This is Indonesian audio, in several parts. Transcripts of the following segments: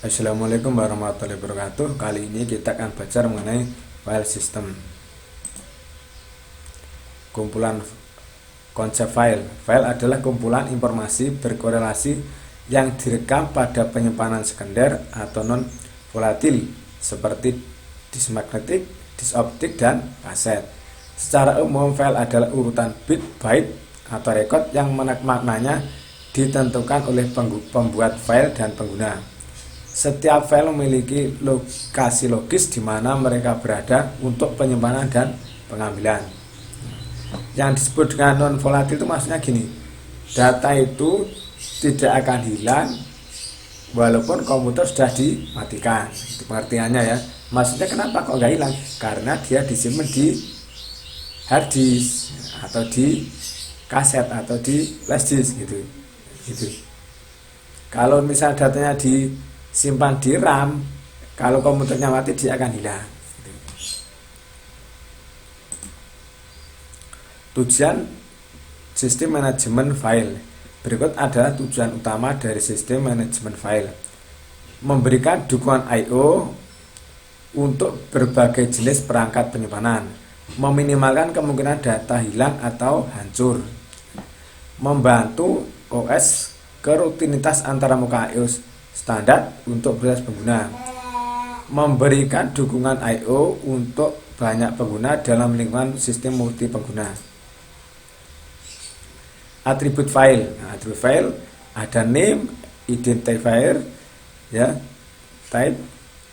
Assalamualaikum warahmatullahi wabarakatuh. Kali ini kita akan belajar mengenai file system. Kumpulan konsep file. File adalah kumpulan informasi berkorelasi yang direkam pada penyimpanan sekunder atau non volatil seperti disk magnetik, disk optik, dan kaset. Secara umum, file adalah urutan bit, byte, atau record yang maknanya ditentukan oleh pembuat file dan pengguna. Setiap file memiliki lokasi logis di mana mereka berada untuk penyimpanan dan pengambilan. Yang disebut dengan non volatil itu maksudnya gini, data itu tidak akan hilang walaupun komputer sudah dimatikan. Itu pengertiannya ya. Maksudnya kenapa kok nggak hilang? Karena dia disimpan di hard disk atau di kaset atau di flash disk gitu. Kalau misal datanya disimpan di RAM, kalau komputernya mati dia akan hilang. Tujuan sistem manajemen file. Berikut adalah tujuan utama dari sistem manajemen file. Memberikan dukungan I/O untuk berbagai jenis perangkat penyimpanan, meminimalkan kemungkinan data hilang atau hancur, membantu OS ke rutinitas antara muka I/O standar untuk berbagai pengguna, memberikan dukungan I/O untuk banyak pengguna dalam lingkungan sistem multi pengguna. Atribut file. Atribut file ada name, identifier, ya, type,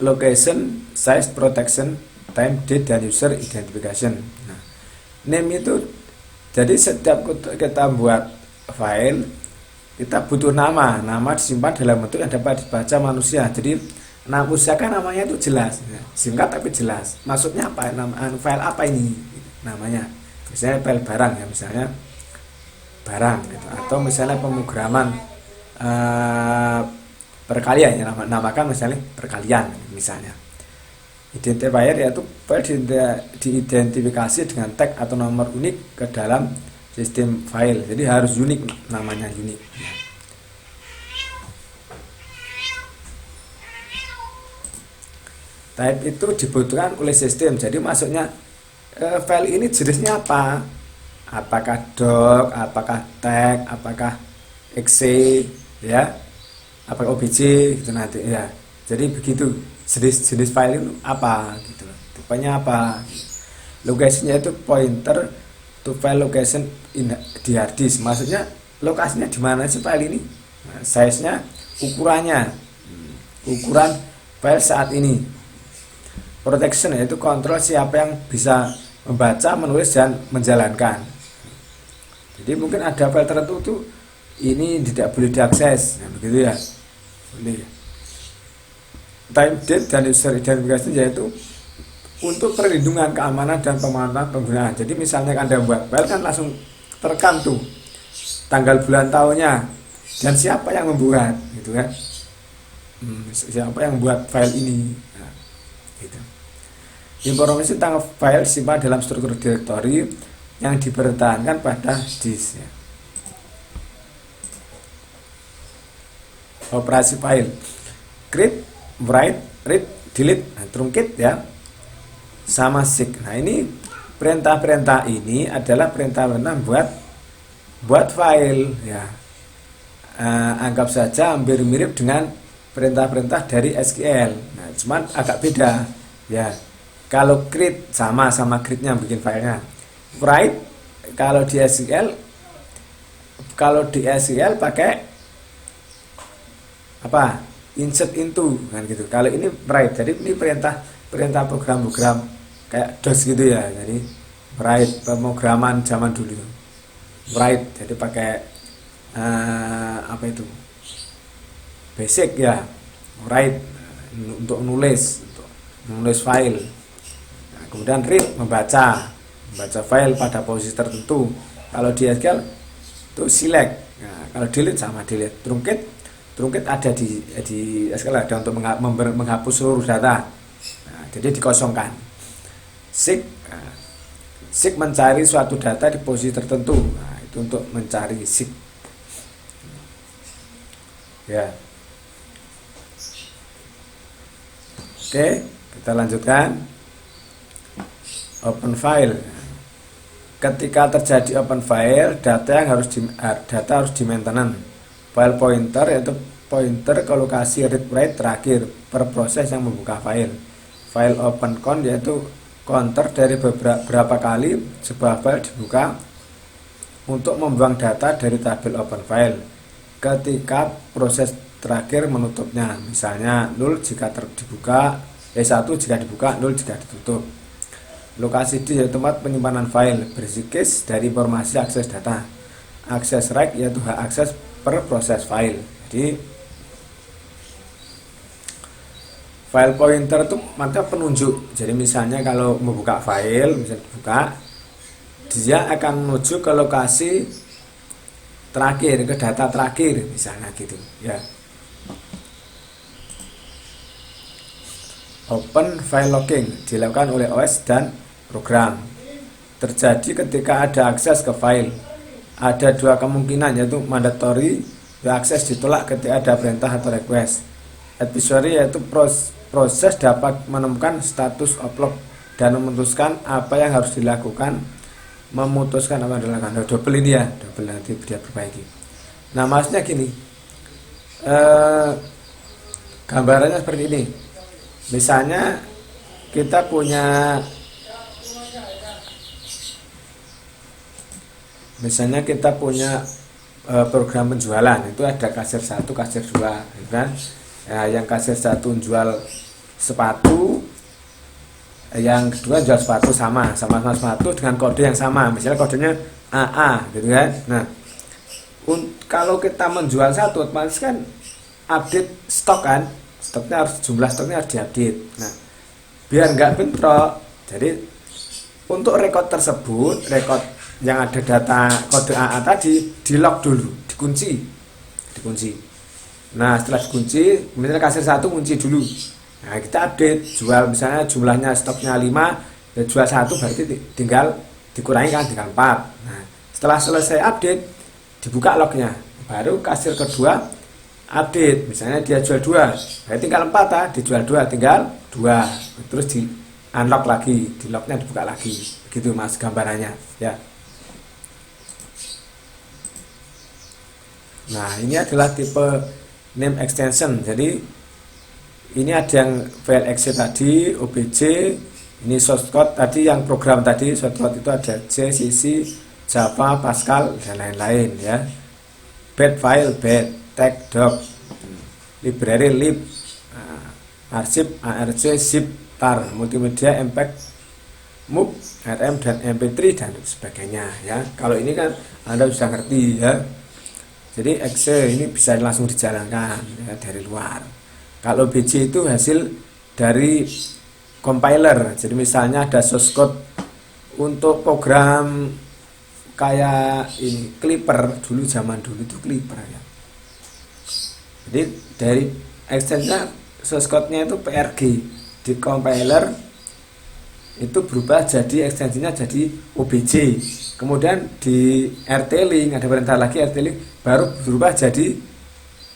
location, size, protection, time, date, dan user identification. Nah, name itu jadi setiap kita buat file kita butuh nama disimpan dalam bentuk yang dapat dibaca manusia. Jadi usahakan namanya itu jelas, singkat tapi jelas. Maksudnya apa? File apa ini? Namanya. Misalnya file barang ya, misalnya barang gitu. Atau misalnya pemrograman perkalian ya, namakan misalnya perkalian misalnya. Identifier yaitu file diidentifikasi dengan tag atau nomor unik ke dalam sistem file. Jadi harus unik, namanya unik. Type itu dibutuhkan oleh sistem. Jadi maksudnya file ini jenisnya apa? Apakah doc, apakah tag, apakah exe, ya, apakah obj gitu nanti ya. Jadi begitu jenis file itu apa gitu, tipenya apa. Lokasinya itu pointer to file location di hard disk. Maksudnya lokasinya di mana sih file ini? Nah, size-nya, ukuran file saat ini. Protection yaitu kontrol siapa yang bisa membaca, menulis, dan menjalankan. Jadi mungkin ada file tertentu tuh ini tidak boleh diakses, nah, begitu ya. Boleh. Time, date, dan user identification yaitu untuk perlindungan keamanan dan pemantauan penggunaan. Jadi misalnya Anda buat file kan langsung terekam tuh tanggal bulan tahunnya dan siapa yang membuat, gitu kan? Siapa yang membuat file ini? Nah, gitu. Informasi tentang file disimpan dalam struktur direktori yang dipertahankan pada disk. Ya. Operasi file: create, write, read, delete, truncate ya, sama seek. Nah ini perintah-perintah ini adalah perintah-perintah buat file ya. Anggap saja hampir mirip dengan perintah-perintah dari SQL. Nah cuman agak beda ya. Kalau create sama create-nya bikin filenya. Write kalau di SQL pakai apa? Insert into kan gitu. Kalau ini write, jadi ini perintah program kayak DOS gitu ya. Jadi write pemrograman zaman dulu. Write jadi pakai apa itu? Basic ya. Write untuk nulis file. Nah, kemudian read membaca file pada posisi tertentu. Kalau di SQL itu select. Nah, kalau delete sama delete. Truncate ada di SQL ada untuk menghapus seluruh data. Nah, jadi dikosongkan. Seek mencari suatu data di posisi tertentu. Nah, itu untuk mencari seek. Ya. Oke, kita lanjutkan. Open file. Ketika terjadi open file, data harus di maintenance. File pointer yaitu pointer ke lokasi read write terakhir per proses yang membuka file. File open count yaitu counter dari beberapa kali sebuah file dibuka untuk membuang data dari tabel open file ketika proses terakhir menutupnya. Misalnya 0 jika dibuka, 1 jika dibuka, 0 jika ditutup. Lokasi D yaitu tempat penyimpanan file, berisi case dari informasi akses data. Akses write yaitu hak akses per proses file. Jadi file pointer itu maka penunjuk. Jadi misalnya kalau membuka file, misalnya dibuka, dia akan menuju ke lokasi terakhir, ke data terakhir, misalnya gitu ya. Open file locking dilakukan oleh OS dan program. Terjadi ketika ada akses ke file. Ada dua kemungkinan, yaitu mandatory, akses ditolak ketika ada perintah atau request. Advisory yaitu proses dapat menemukan status upload dan memutuskan apa yang harus dilakukan. Memutuskan apa yang dilakukan. Double ini ya, double nanti dia perbaiki. Nah, maksudnya gini, gambarannya seperti ini. Misalnya kita punya program penjualan, itu ada kasir 1, kasir 2, gitu kan? Ya, yang kasir 1 jual sepatu, yang kedua jual sepatu sama sepatu dengan kode yang sama, misalnya kodenya AA, gitu kan? Nah, kalau kita menjual satu, otomatis kan update stok kan? Jumlah stoknya harus diupdate. Nah, biar nggak bentrok, jadi untuk rekod tersebut, rekod yang ada data kode AA tadi di lock dulu, dikunci. Nah, setelah dikunci, misalnya kasir 1 kunci dulu. Nah, kita update, jual misalnya jumlahnya stoknya 5, dan jual 1 berarti tinggal dikurangi kan, tinggal 4. Nah, setelah selesai update, dibuka lognya, baru kasir kedua update, misalnya dia jual 2, berarti tinggal 4 dijual 2, tinggal 2, terus di unlock lagi, di locknya dibuka lagi, begitu mas gambarannya ya. Nah, ini adalah tipe name extension. Jadi ini ada yang file exe tadi, obj, ini source code tadi, yang program tadi source code itu ada C, CC, Java, Pascal dan lain-lain ya. Bed file, bed, tag, doc, library, lib, arsip, arc, zip, tar, multimedia, MPEG, MOV, RM dan MP3 dan sebagainya ya. Kalau ini kan Anda sudah ngerti ya. Jadi exe ini bisa langsung dijalankan ya, dari luar. Kalau BC itu hasil dari compiler. Jadi misalnya ada source code untuk program kayak ini Clipper, dulu zaman dulu itu Clipper ya. Jadi dari extensionnya source code-nya itu PRG, di compiler itu berubah jadi ekstensinya jadi OBJ. Kemudian di RT-Link ada perintah lagi, RT-Link baru berubah jadi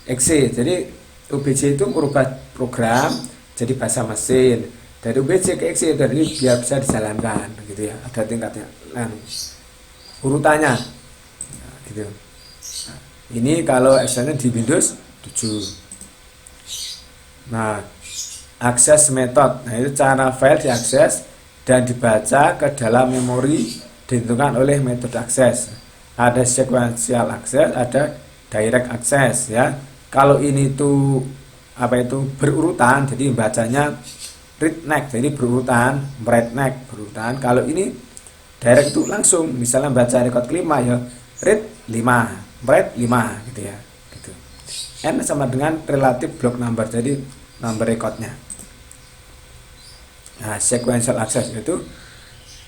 exe. Jadi OBJ itu merubah program jadi bahasa mesin. Dari OBJ ke exe, dari biar bisa dijalankan gitu ya. Ada tingkatnya, urutannya gitu. Nah, ini kalau ekstensinya di Windows 7. Nah, akses method. Nah, itu cara file diakses dan dibaca ke dalam memori ditentukan oleh metode akses. Ada sequential access, ada direct access ya. Kalau ini tuh berurutan, jadi bacanya read next, jadi berurutan, write next berurutan. Kalau ini direct itu langsung, misalnya baca record 5 ya, read 5, write 5 gitu ya. Gitu. N sama dengan relative block number, jadi number recordnya. Nah, sequential access itu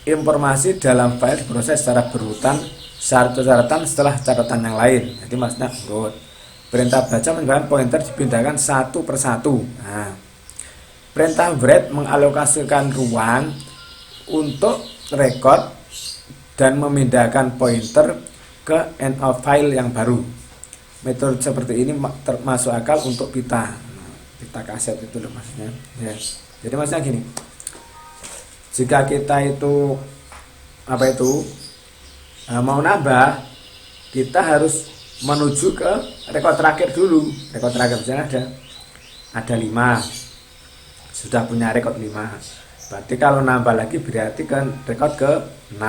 informasi dalam file diproses secara berurutan syarat-syaratan setelah catatan yang lain. Jadi maksudnya urut. Perintah baca menyebabkan pointer dipindahkan satu persatu. Nah, perintah write mengalokasikan ruang untuk record dan memindahkan pointer ke end of file yang baru. Metode seperti ini termasuk akal untuk pita kaset itu loh maksudnya. Yes. Jadi maksudnya gini, jika kita itu mau nambah, kita harus menuju ke rekod terakhir dulu. Rekod terakhir misalnya ada 5, sudah punya rekod 5. Berarti kalau nambah lagi berarti kan rekod ke 6.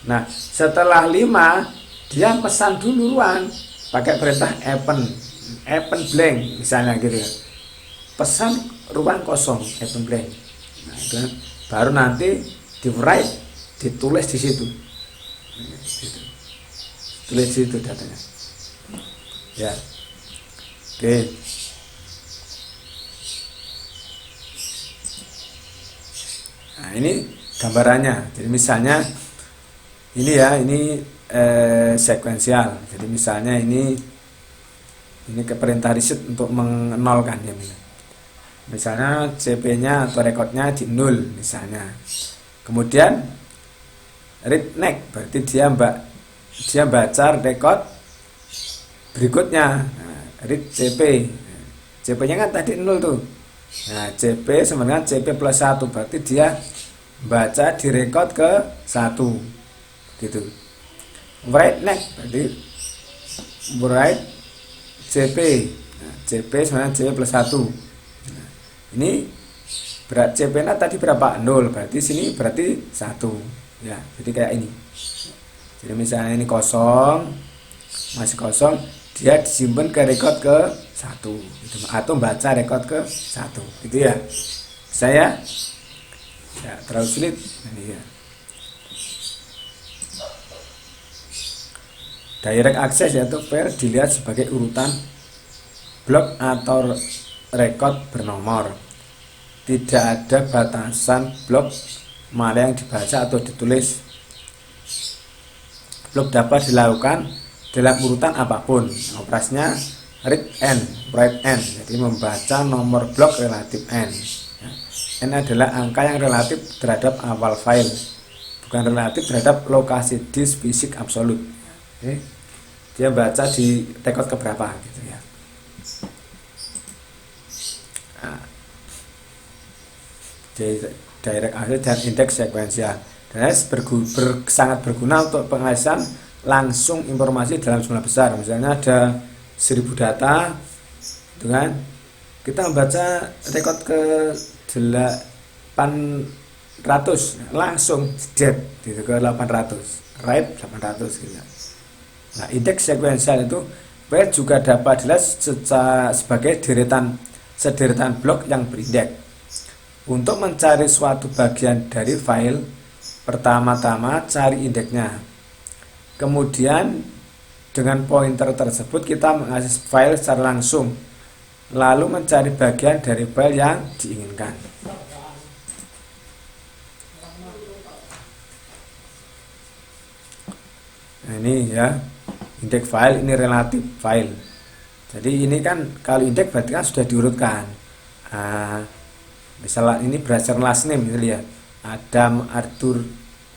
Nah, setelah 5 dia pesan duluan pakai perintah open blank misalnya gitu ya. Pesan ruang kosong open blank. Nah, itu kan baru nanti di write, ditulis di situ. Gitu. Tulis di situ datanya. Ya. Oke. Nah, ini gambarannya. Jadi misalnya ini sekuensial. Jadi misalnya ini ke perintah reset untuk menolkan ya. Misalnya CP-nya atau rekodnya di 0 misalnya. Kemudian read next, berarti dia baca rekod berikutnya. Nah, read CP. CP-nya kan tadi 0 tuh. Nah, CP sama dengan CP plus 1, berarti dia baca di rekod ke 1 gitu. Write next, berarti write CP. Nah, CP sama dengan CP plus 1. Nah, ini berat CP-nya tadi berapa? 0, berarti sini berarti 1 ya. Jadi kayak ini. Jadi misalnya ini kosong, masih kosong, dia disimpan ke rekod ke 1 gitu, atau baca rekod ke 1 gitu ya. Saya ya terlalu sulit ini ya. Direct access yaitu file dilihat sebagai urutan blok atau rekod bernomor. Tidak ada batasan blok mana yang dibaca atau ditulis. Blok dapat dilakukan dalam urutan apapun. Operasinya read n, write n. Jadi membaca nomor blok relatif n. N adalah angka yang relatif terhadap awal file, bukan relatif terhadap lokasi disk fisik absolut. Oke. Dia baca di rekod keberapa gitu ya. Nah, direct access dan indeks sekuensial. Dan sangat berguna untuk pengasihan langsung informasi dalam jumlah besar. Misalnya ada 1000 data, gitu kan? Kita membaca rekod ke 800 langsung jet gitu ke 800, write 800 gitu. Nah, indeks sekuensial itu juga dapat dilihat sebagai sederetan blok yang berindeks. Untuk mencari suatu bagian dari file, pertama-tama cari indeksnya. Kemudian dengan pointer tersebut kita mengakses file secara langsung, lalu mencari bagian dari file yang diinginkan. Nah, ini ya, indeks file, ini relatif file. Jadi ini kan kalau indeks berarti kan sudah diurutkan. Misalnya ini berdasarkan last name gitu ya, Adam, Arthur,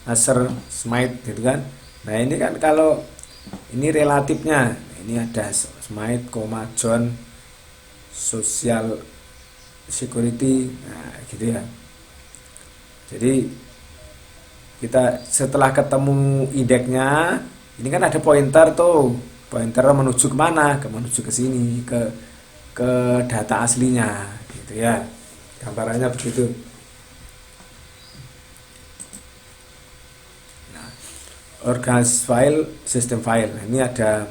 Nasser, Smith gitu kan. Nah ini kan kalau ini relatifnya, ini ada Smith, John, Social Security, nah gitu ya. Jadi kita setelah ketemu indeksnya, ini kan ada pointer tuh, pointer menuju kemana? Menuju ke sini, ke data aslinya, gitu ya. Gambarannya begitu. Nah, organize file, system file. Nah, ini ada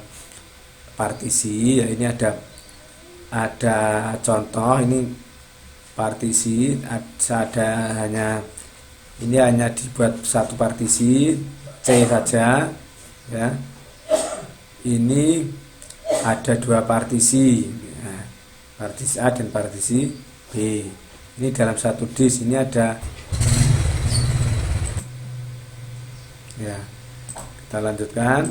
partisi, ya ini ada contoh, ini partisi, ini hanya dibuat satu partisi C saja. Ya, ini ada 2 partisi, nah, partisi A dan partisi B. Ini dalam satu disk, ini ada ya. Kita lanjutkan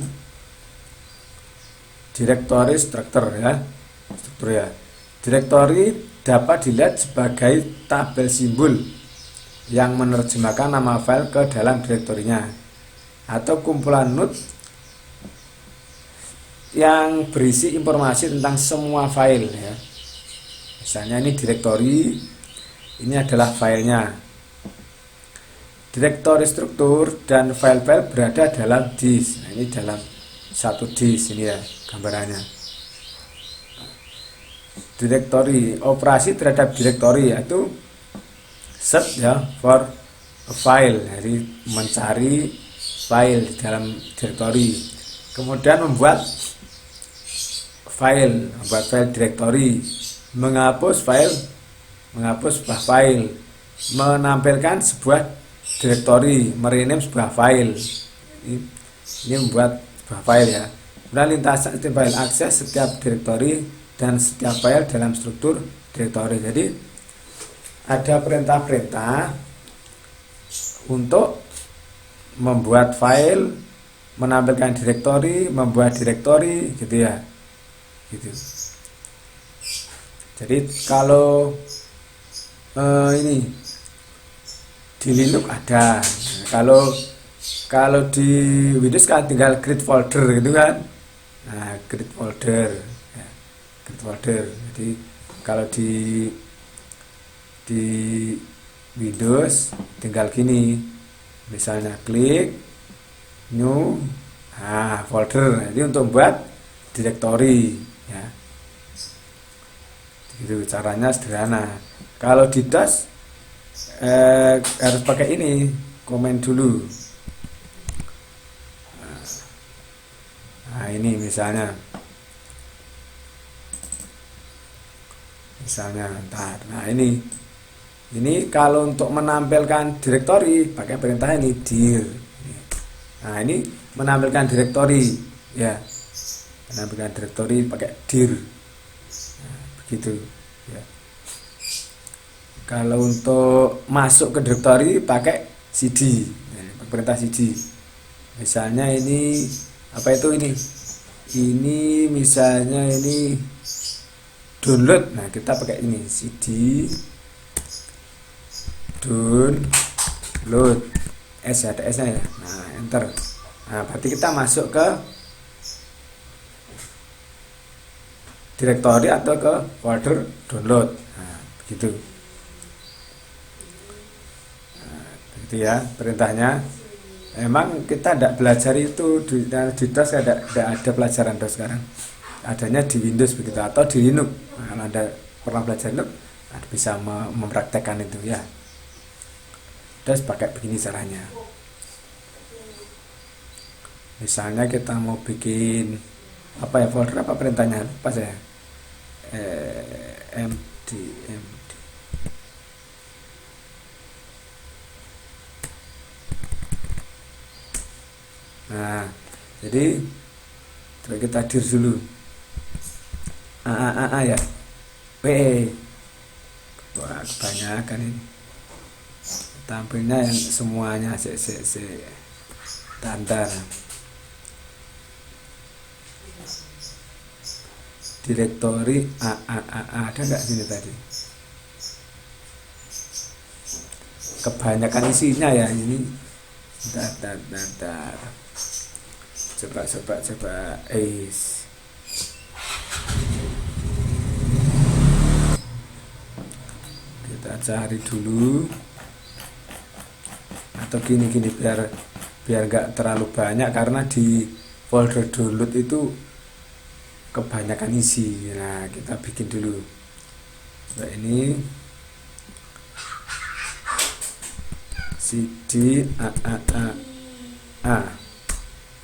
directory struktur ya. Directory dapat dilihat sebagai tabel simbol yang menerjemahkan nama file ke dalam direktorinya, atau kumpulan node yang berisi informasi tentang semua file ya. Misalnya ini direktori, Ini adalah filenya. Direktori struktur dan file-file berada dalam disk. Nah, ini dalam satu disk ini ya gambarannya. Direktori, operasi terhadap direktori yaitu search ya for a file, jadi mencari file di dalam direktori. Kemudian membuat file direktori, menghapus sebuah file, menampilkan sebuah direktori, merename sebuah file. Ini membuat sebuah file ya. Kemudian lintasan file, akses setiap direktori dan setiap file dalam struktur direktori. Jadi ada perintah-perintah untuk membuat file, menampilkan direktori, membuat direktori gitu ya. Gitu. Jadi kalau ini di Linux ada, kalau di Windows kan tinggal create folder gitu kan. Nah, create folder ya, create folder. Jadi kalau di Windows tinggal gini, misalnya klik new, folder. Jadi untuk membuat direktori ya, gitu caranya sederhana. Kalau di DOS harus pakai ini, komen dulu. Nah ini misalnya ntar. Nah ini kalau untuk menampilkan direktori pakai perintah ini dir. Nah ini menampilkan direktori ya, menampilkan direktori pakai dir. Nah, begitu ya. Kalau untuk masuk ke direktori pakai cd, perintah cd. Misalnya ini apa itu ini misalnya ini download. Nah kita pakai ini cd download, ada S nya ya. Nah enter. Nah berarti kita masuk ke direktori atau ke folder download. Nah begitu. Nah, begitu ya perintahnya. Emang kita tidak belajar itu di DOS, tidak ada pelajaran DOS sekarang. Adanya di Windows begitu atau di Linux. Nah, kalau Anda pernah belajar Linux, Anda bisa mempraktekkan itu ya. DOS pakai begini caranya. Misalnya kita mau bikin apa ya, folder apa perintahnya, pas ya, md. Nah jadi coba kita dir dulu. Ya. Wah kebanyakan ini. Tampilnya yang semuanya standar. Direktori ada nggak sini tadi? Kebanyakan isinya ya ini. Bentar. Coba kita cari dulu, atau gini biar nggak terlalu banyak, karena di folder download itu kebanyakan isi. Nah kita bikin dulu. Coba ini cd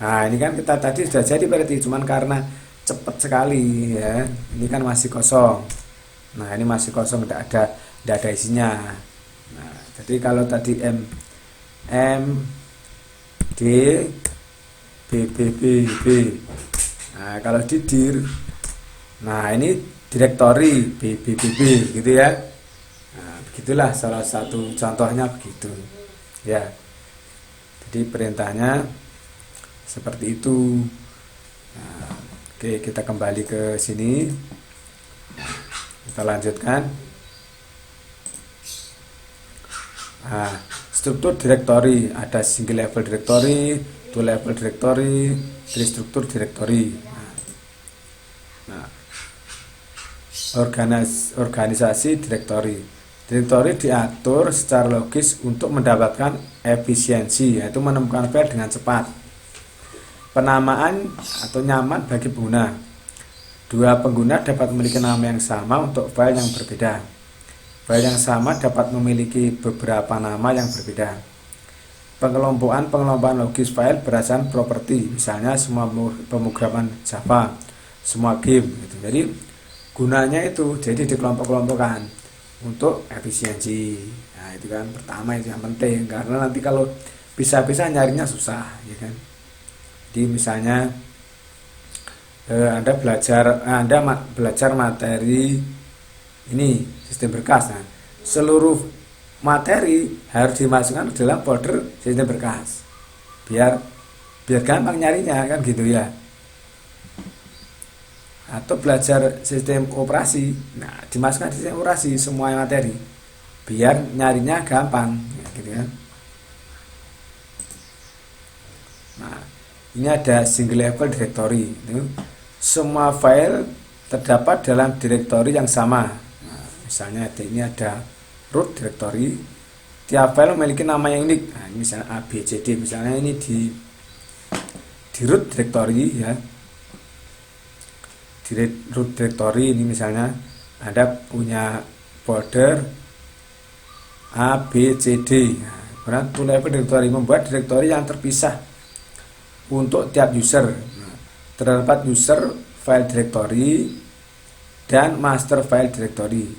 Nah ini kan kita tadi sudah jadi berarti, cuman karena cepat sekali ya, ini kan masih kosong. Nah ini masih kosong, tidak ada isinya. Nah jadi kalau tadi d b. Nah kalau di dir, nah ini direktori b gitu ya. Nah begitulah salah satu contohnya begitu ya. Jadi perintahnya seperti itu. Nah, oke, kita kembali ke sini. Kita lanjutkan. Nah, struktur direktori ada single level directory, two level directory, three struktur direktori. Nah, organisasi direktori Direktori diatur secara logis untuk mendapatkan efisiensi, yaitu menemukan file dengan cepat. Penamaan atau nyaman bagi pengguna. Dua pengguna dapat memiliki nama yang sama untuk file yang berbeda. File yang sama dapat memiliki beberapa nama yang berbeda. Pengelompokan logis file berdasarkan properti, misalnya semua pemrograman Java, semua game gitu. Jadi gunanya itu jadi dikelompok-kelompokkan untuk efisiensi. Nah, itu kan pertama itu yang penting, karena nanti kalau bisa-bisa nyarinya susah, ya kan. Jadi misalnya Anda belajar materi ini sistem berkas. Nah, seluruh materi harus dimasukkan ke dalam folder sistem berkas. Biar gampang nyarinya kan gitu ya. Atau belajar sistem operasi, nah dimasukkan di sistem operasi semua materi biar nyarinya gampang ya, gitu kan. Nah, ini ada single level directory. Semua file terdapat dalam direktori yang sama. Nah, misalnya ini ada root directory. Tiap file memiliki nama yang unik. Nah, ini misalnya A, B, C, D. Misalnya ini di root directory ya. Di root directory ini misalnya Anda punya folder A, B, C, D. Nah, two level directory membuat direktori yang terpisah untuk tiap user. Nah, terdapat user file directory dan master file directory.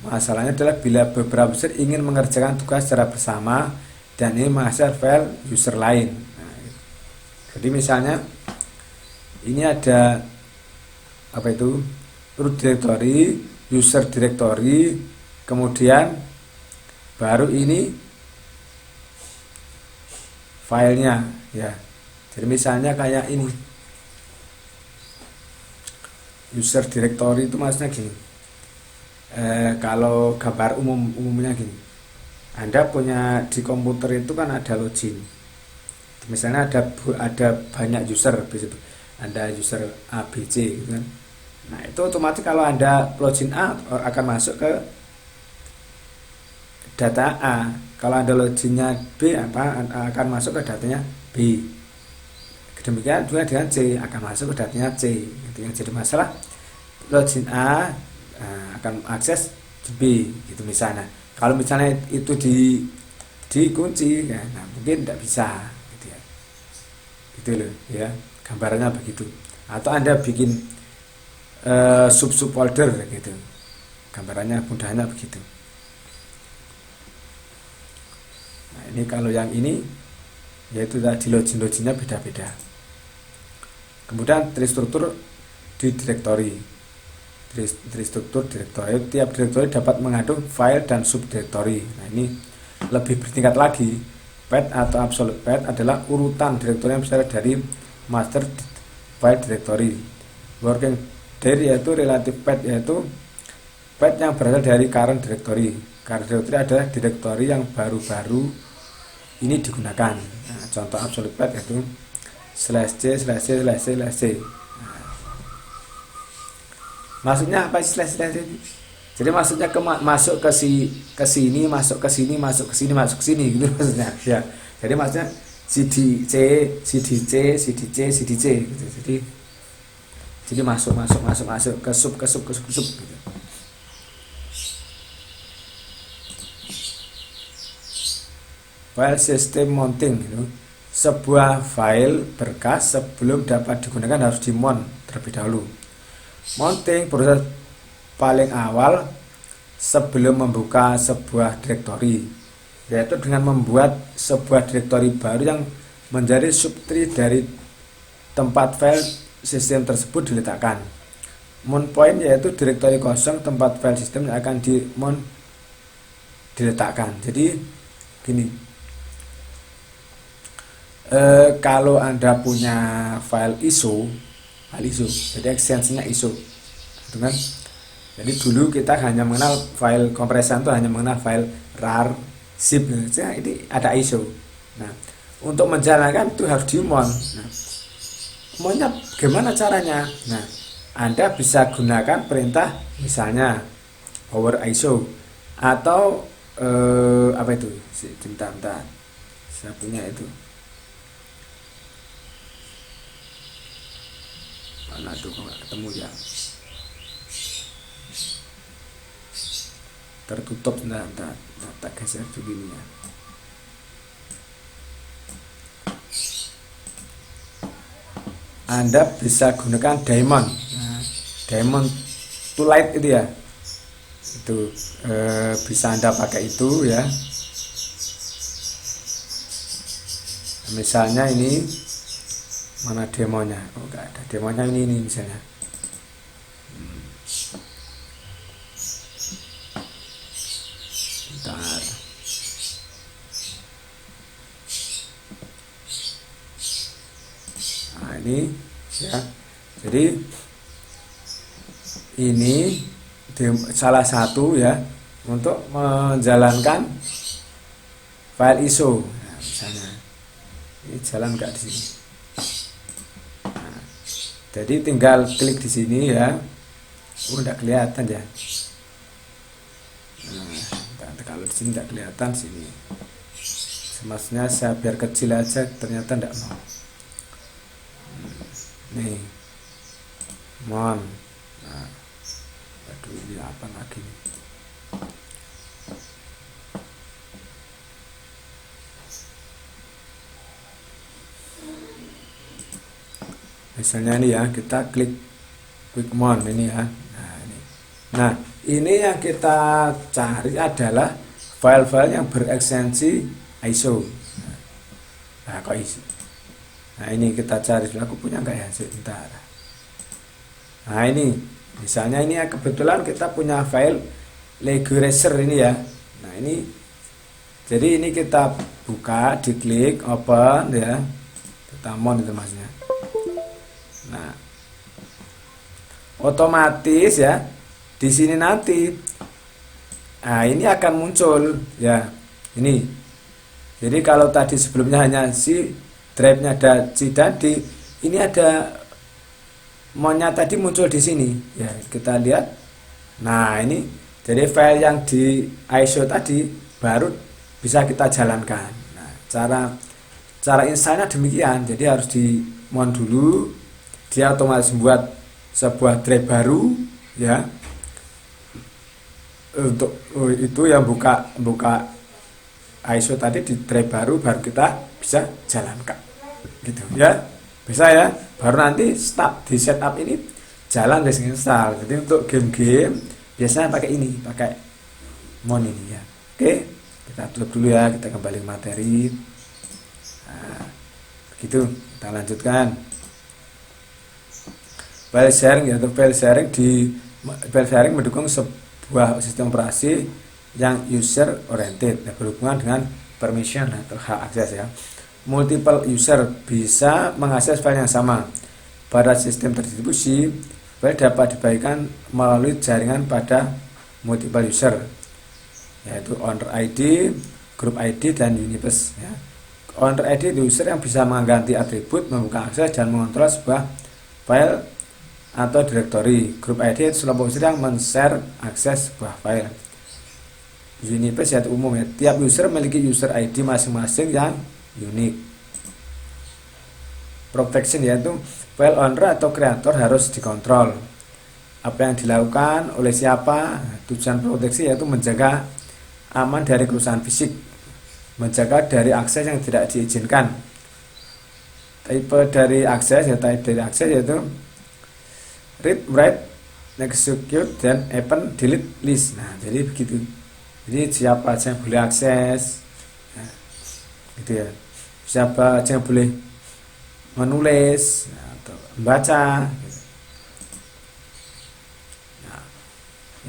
Masalahnya adalah bila beberapa user ingin mengerjakan tugas secara bersama dan ini menghasilkan file user lain. Nah, jadi misalnya ini ada apa itu root directory, user directory, kemudian baru ini filenya ya. Jadi misalnya kayak ini user directory itu maksudnya gini. Kalau gambar umumnya gini, Anda punya di komputer itu kan ada login. Misalnya ada banyak user, ada user A, B, C gitu kan. Nah, itu otomatis kalau Anda login A akan masuk ke data A. Kalau Anda loginnya B akan masuk ke datanya B. Demikian juga dengan C akan masuk ke datanya C. Itu yang jadi masalah. Login A akan akses B gitu misalnya. Kalau misalnya itu dikunci ya, nah mungkin tidak bisa gitu ya. Gitu loh ya. Gambarannya begitu. Atau Anda bikin sub folder gitu. Gambarannya mudahnya begitu. Nah, ini kalau yang ini yaitu tadi loginnya beda-beda. Kemudian terstruktur di direktori. Terstruktur direktori, tiap direktori dapat mengandung file dan subdirektori. Nah, ini lebih bertingkat lagi. Path atau absolute path adalah urutan direktori yang berasal dari master file directory. Working dari yaitu relative path, yaitu path yang berasal dari current directory. Current directory adalah direktori yang baru-baru ini digunakan. Nah, contoh absolute path yaitu /c/c/c/c. Nah, maksudnya apa //? Jadi maksudnya masuk ke sini, masuk ke sini, masuk ke sini, masuk ke sini gitu maksudnya. Ya. Jadi maksudnya CDC gitu. Jadi masuk ke sub gitu. File system mounting gitu. Sebuah file berkas sebelum dapat digunakan harus dimount terlebih dahulu. Mounting proses paling awal sebelum membuka sebuah direktori, yaitu dengan membuat sebuah direktori baru yang menjadi subtree dari tempat file sistem tersebut diletakkan. Mount point yaitu direktori kosong tempat file sistem yang akan diletakkan. Jadi gini, kalau Anda punya file ISO, jadi ekstensinya ISO, gitu kan? Jadi dulu kita hanya mengenal file kompresan itu hanya mengenal file rar, zip, ini ada ISO. Nah, untuk menjalankan itu harus di-mount. Nah, maunya gimana caranya? Nah, Anda bisa gunakan perintah misalnya power ISO. atau apa itu bentar, saya punya itu mana tuh kok nggak ketemu ya, tertutup. Bentar, tak geser begini ya. Anda bisa gunakan diamond, diamond to light itu ya, itu bisa Anda pakai itu ya. Misalnya ini mana demonya, oh enggak ada demonya, ini misalnya bentar. Nah ini ya, jadi ini salah satu ya untuk menjalankan file ISO. Nah, misalnya ini jalan nggak di sini. Nah, jadi tinggal klik di sini ya. Nggak kelihatan ya. Nah, kalau di sini nggak kelihatan sini. Semasnya saya biar kecil aja, ternyata nggak mau. Nih, mon. Nah, aduh ini apa lagi nih? Misalnya ini ya, kita klik quick mon ini ya. Nah, ini yang kita cari adalah file-file yang berekstensi ISO. Nah, kok ISO? Nah, ini kita cari dulu, aku punya nggak ya? Sebentar. Nah, ini misalnya ini ya, kebetulan kita punya file Lego Racer ini ya. Nah, ini jadi ini kita buka, diklik open ya. Kita mon itu maksudnya. Nah, otomatis ya di sini nanti, nah ini akan muncul ya ini. Jadi kalau tadi sebelumnya hanya si drive-nya ada C dan D, ini ada monnya tadi muncul di sini ya, kita lihat. Nah ini jadi file yang di ISO tadi baru bisa kita jalankan. Nah, cara installnya demikian. Jadi harus di mon dulu, dia otomatis membuat sebuah drive baru ya. Untuk itu yang buka ISO tadi di drive baru kita bisa jalankan gitu ya, bisa ya. Baru nanti di setup ini jalan dan install. Jadi untuk game-game biasanya pakai ini, pakai mon ini ya. Oke, kita tutup dulu ya, kita kembali ke materi. Nah, begitu, kita lanjutkan file sharing, yaitu file sharing mendukung sebuah sistem operasi yang user oriented, berhubungan dengan permission atau hak akses ya. Multiple user bisa mengakses file yang sama. Pada sistem terdistribusi, file dapat dibagikan melalui jaringan pada multiple user, yaitu owner ID, group ID, dan universe ya. Owner ID user yang bisa mengganti atribut, membuka akses, dan mengontrol sebuah file atau directory. Group ID sekelompok user yang men-share akses sebuah file. Universe yaitu umum ya. Tiap user memiliki user ID masing-masing yang unik. Protection yaitu file owner atau kreator harus dikontrol. Apa yang dilakukan oleh siapa? Tujuan proteksi yaitu menjaga aman dari kerusakan fisik, menjaga dari akses yang tidak diizinkan. Tipe dari akses yaitu read, write, execute, dan open, delete, list. Nah, jadi begitu. Jadi siapa aja yang boleh akses, nah, gitu ya. Siapa aja yang boleh menulis atau membaca. Gitu. Nah,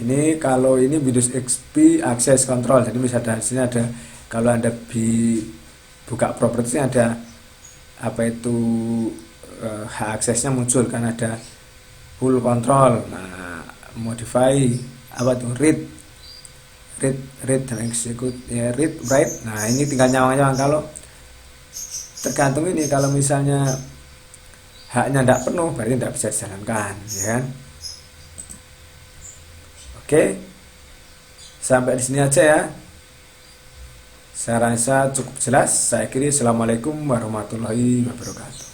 ini kalau ini Windows XP Access Control. Jadi misalnya di sini ada, kalau Anda buka properti ada apa itu hak aksesnya muncul kan, ada full control. Nah, modify apa tuh read dan execute ya, read, write. Nah, ini tinggal nyawang-nyawang. Kalau tergantung ini, kalau misalnya haknya tidak penuh berarti tidak bisa dijalankan ya kan. Oke, Sampai di sini aja ya. Saya rasa cukup jelas. Saya akhiri. Assalamualaikum warahmatullahi wabarakatuh.